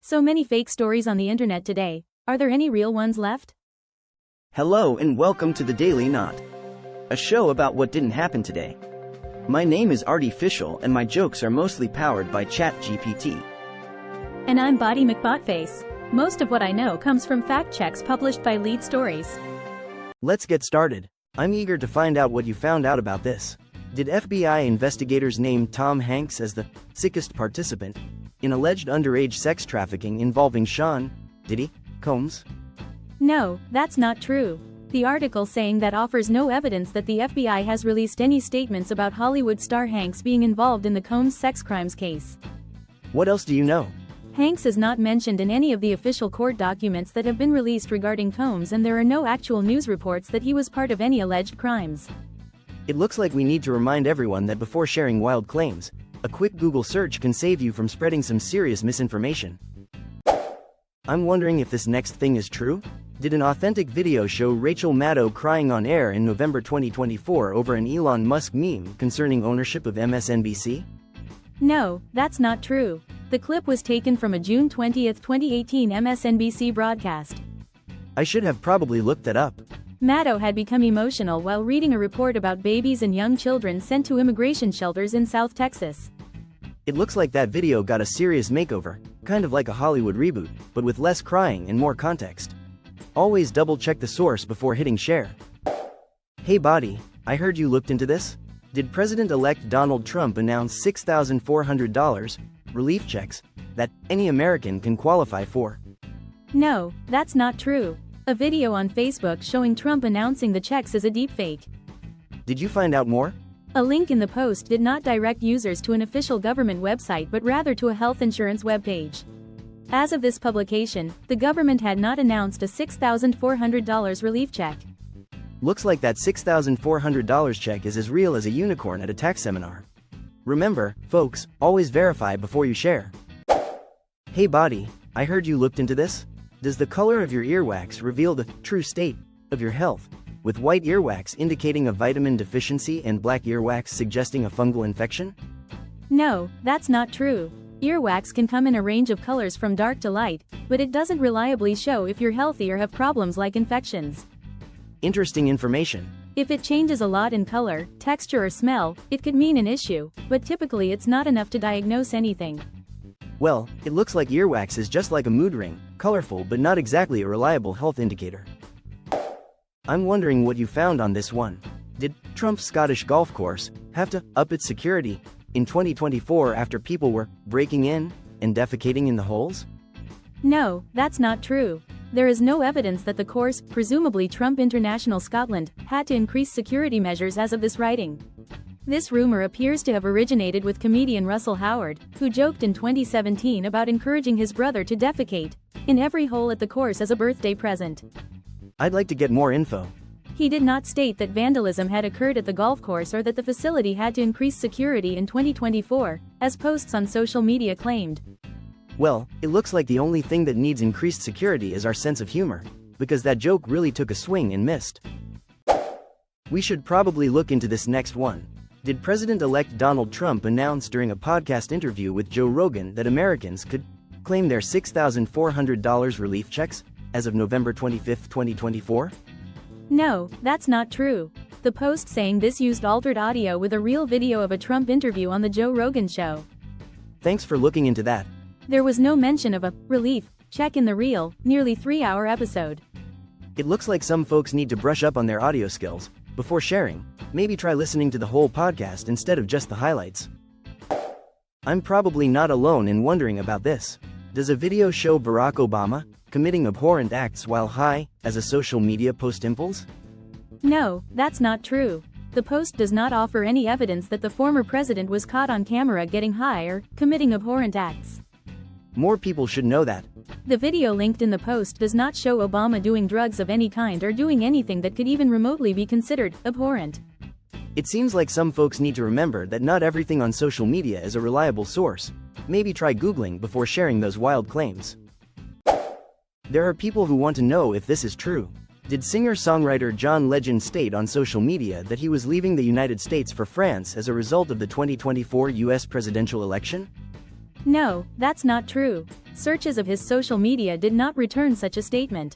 So many fake stories on the internet today. Are there any real ones left? Hello and welcome to the Daily Knot, a show about what didn't happen today. My name is Artificial and my jokes are mostly powered by ChatGPT. And I'm Body McBotface. Most of what I know comes from fact checks published by Lead Stories. Let's get started. I'm eager to find out what you found out about this. Did FBI investigators name Tom Hanks as the sickest participant in alleged underage sex trafficking involving Sean, Diddy, Combs? No, that's not true. The article saying that offers no evidence that the FBI has released any statements about Hollywood star Hanks being involved in the Combs sex crimes case. What else do you know? Hanks is not mentioned in any of the official court documents that have been released regarding Combs, and there are no actual news reports that he was part of any alleged crimes. It looks like we need to remind everyone that before sharing wild claims, a quick Google search can save you from spreading some serious misinformation. I'm wondering if this next thing is true? Did an authentic video show Rachel Maddow crying on air in November 2024 over an Elon Musk meme concerning ownership of MSNBC? No, that's not true. The clip was taken from a June 20, 2018 MSNBC broadcast. I should have probably looked that up. Maddow had become emotional while reading a report about babies and young children sent to immigration shelters in South Texas. It looks like that video got a serious makeover, kind of like a Hollywood reboot, but with less crying and more context. Always double check the source before hitting share. Hey Body, I heard you looked into this? Did President-elect Donald Trump announce $6,400 relief checks that any American can qualify for? No, that's not true. A video on Facebook showing Trump announcing the checks is a deepfake. Did you find out more? A link in the post did not direct users to an official government website but rather to a health insurance webpage. As of this publication, the government had not announced a $6,400 relief check. Looks like that $6,400 check is as real as a unicorn at a tax seminar. Remember, folks, always verify before you share. Hey Body, I heard you looked into this? Does the color of your earwax reveal the true state of your health, with white earwax indicating a vitamin deficiency and black earwax suggesting a fungal infection? No, that's not true. Earwax can come in a range of colors from dark to light, but it doesn't reliably show if you're healthy or have problems like infections. Interesting information. If it changes a lot in color, texture or smell, it could mean an issue, but typically it's not enough to diagnose anything. Well, it looks like earwax is just like a mood ring, colorful but not exactly a reliable health indicator. I'm wondering what you found on this one. Did Trump's Scottish golf course have to up its security in 2024 after people were breaking in and defecating in the holes? No, that's not true. There is no evidence that the course, presumably Trump International Scotland, had to increase security measures as of this writing. This rumor appears to have originated with comedian Russell Howard, who joked in 2017 about encouraging his brother to defecate in every hole at the course as a birthday present. I'd like to get more info. He did not state that vandalism had occurred at the golf course or that the facility had to increase security in 2024, as posts on social media claimed. Well, it looks like the only thing that needs increased security is our sense of humor, because that joke really took a swing and missed. We should probably look into this next one. Did President-elect Donald Trump announce during a podcast interview with Joe Rogan that Americans could claim their $6,400 relief checks as of November 25, 2024? No, that's not true. The post saying this used altered audio with a real video of a Trump interview on the Joe Rogan show. Thanks for looking into that. There was no mention of a relief check in the real, nearly 3-hour episode. It looks like some folks need to brush up on their audio skills before sharing. Maybe try listening to the whole podcast instead of just the highlights. I'm probably not alone in wondering about this. Does a video show Barack Obama committing abhorrent acts while high as a social media post impulse? No, that's not true. The post does not offer any evidence that the former president was caught on camera getting high or committing abhorrent acts. More people should know that. The video linked in the post does not show Obama doing drugs of any kind or doing anything that could even remotely be considered abhorrent. It seems like some folks need to remember that not everything on social media is a reliable source. Maybe try Googling before sharing those wild claims. There are people who want to know if this is true. Did singer-songwriter John Legend state on social media that he was leaving the United States for France as a result of the 2024 US presidential election? No, that's not true. Searches of his social media did not return such a statement.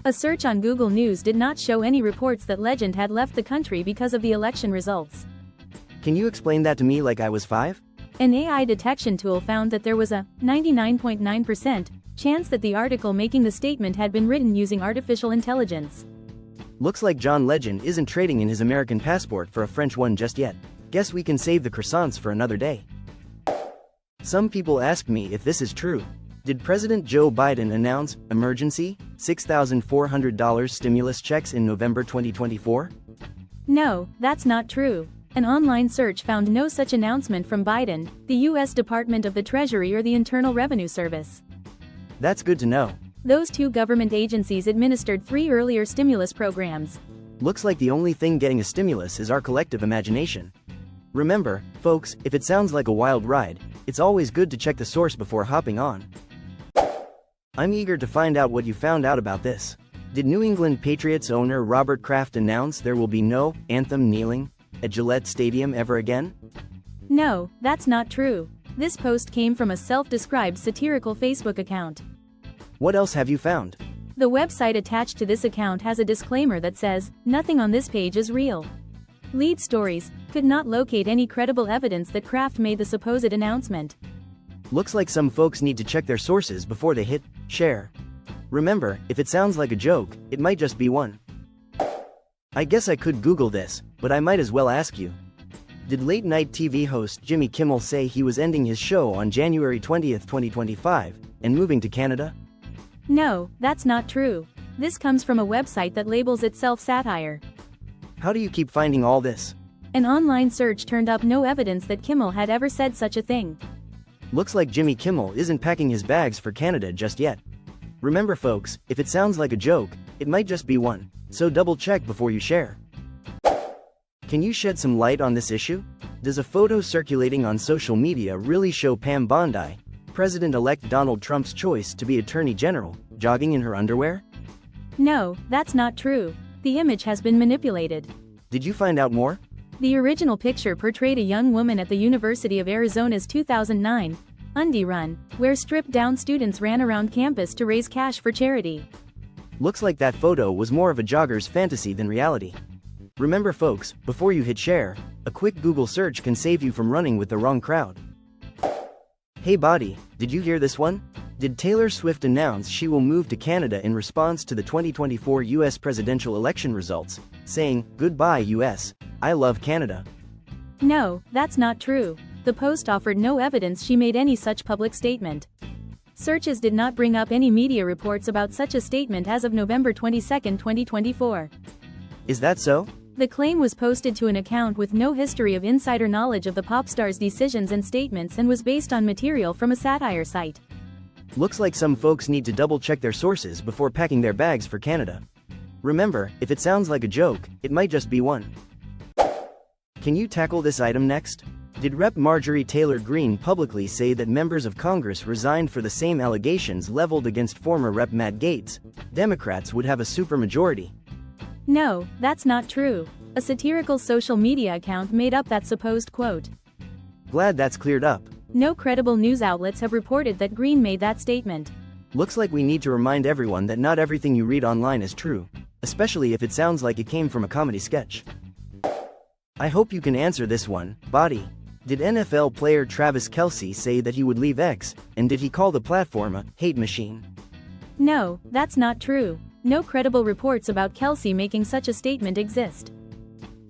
A search on Google News did not show any reports that Legend had left the country because of the election results. Can you explain that to me like I was 5? An AI detection tool found that there was a 99.9% chance that the article making the statement had been written using artificial intelligence. Looks like John Legend isn't trading in his American passport for a French one just yet. Guess we can save the croissants for another day. Some people asked me if this is true. Did President Joe Biden announce emergency $6,400 stimulus checks in November 2024? No, that's not true. An online search found no such announcement from Biden, the U.S. Department of the Treasury or the Internal Revenue Service. That's good to know. Those two government agencies administered 3 earlier stimulus programs. Looks like the only thing getting a stimulus is our collective imagination. Remember, folks, if it sounds like a wild ride, it's always good to check the source before hopping on. I'm eager to find out what you found out about this. Did New England Patriots owner Robert Kraft announce there will be no anthem kneeling at Gillette Stadium ever again? No, that's not true. This post came from a self-described satirical Facebook account. What else have you found? The website attached to this account has a disclaimer that says, "Nothing on this page is real." Lead stories could not locate any credible evidence that Kraft made the supposed announcement. Looks like some folks need to check their sources before they hit share. Remember, if it sounds like a joke, it might just be one. I guess I could Google this, but I might as well ask you. Did late-night TV host Jimmy Kimmel say he was ending his show on January 20th, 2025, and moving to Canada? No, that's not true. This comes from a website that labels itself satire. How do you keep finding all this? An online search turned up no evidence that Kimmel had ever said such a thing. Looks like Jimmy Kimmel isn't packing his bags for Canada just yet. Remember folks, if it sounds like a joke, it might just be one, so double check before you share. Can you shed some light on this issue? Does a photo circulating on social media really show Pam Bondi, President-elect Donald Trump's choice to be Attorney General, jogging in her underwear? No, that's not true. The image has been manipulated. Did you find out more? The original picture portrayed a young woman at the University of Arizona's 2009 Undie Run, where stripped-down students ran around campus to raise cash for charity. Looks like that photo was more of a jogger's fantasy than reality. Remember folks, before you hit share, a quick Google search can save you from running with the wrong crowd. Hey Body, did you hear this one? Did Taylor Swift announce she will move to Canada in response to the 2024 US presidential election results, saying, "Goodbye US, I love Canada"? No, that's not true. The post offered no evidence she made any such public statement. Searches did not bring up any media reports about such a statement as of November 22, 2024. Is that so? The claim was posted to an account with no history of insider knowledge of the pop star's decisions and statements and was based on material from a satire site. Looks like some folks need to double-check their sources before packing their bags for Canada. Remember, if it sounds like a joke, it might just be one. Can you tackle this item next? Did Rep. Marjorie Taylor Greene publicly say that members of Congress resigned for the same allegations leveled against former Rep. Matt Gaetz? Democrats would have a supermajority. No, that's not true. A satirical social media account made up that supposed quote. Glad that's cleared up. No credible news outlets have reported that Greene made that statement. Looks like we need to remind everyone that not everything you read online is true, especially if it sounds like it came from a comedy sketch. I hope you can answer this one, Body. Did NFL player Travis Kelce say that he would leave X, and did he call the platform a hate machine? No, that's not true. No credible reports about Kelce making such a statement exist.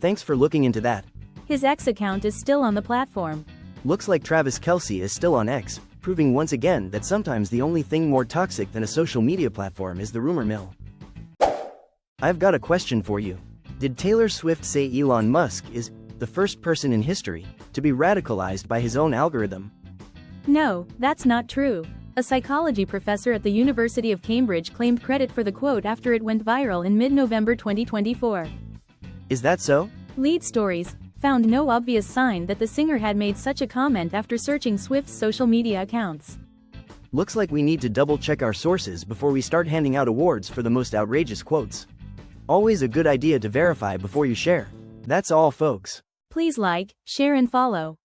Thanks for looking into that. His X account is still on the platform. Looks like Travis Kelce is still on X, proving once again that sometimes the only thing more toxic than a social media platform is the rumor mill. I've got a question for you. Did Taylor Swift say Elon Musk is the first person in history to be radicalized by his own algorithm? No, that's not true. A psychology professor at the University of Cambridge claimed credit for the quote after it went viral in mid-November 2024. Is that so? Lead stories found no obvious sign that the singer had made such a comment after searching Swift's social media accounts. Looks like we need to double-check our sources before we start handing out awards for the most outrageous quotes. Always a good idea to verify before you share. That's all folks. Please like, share and follow.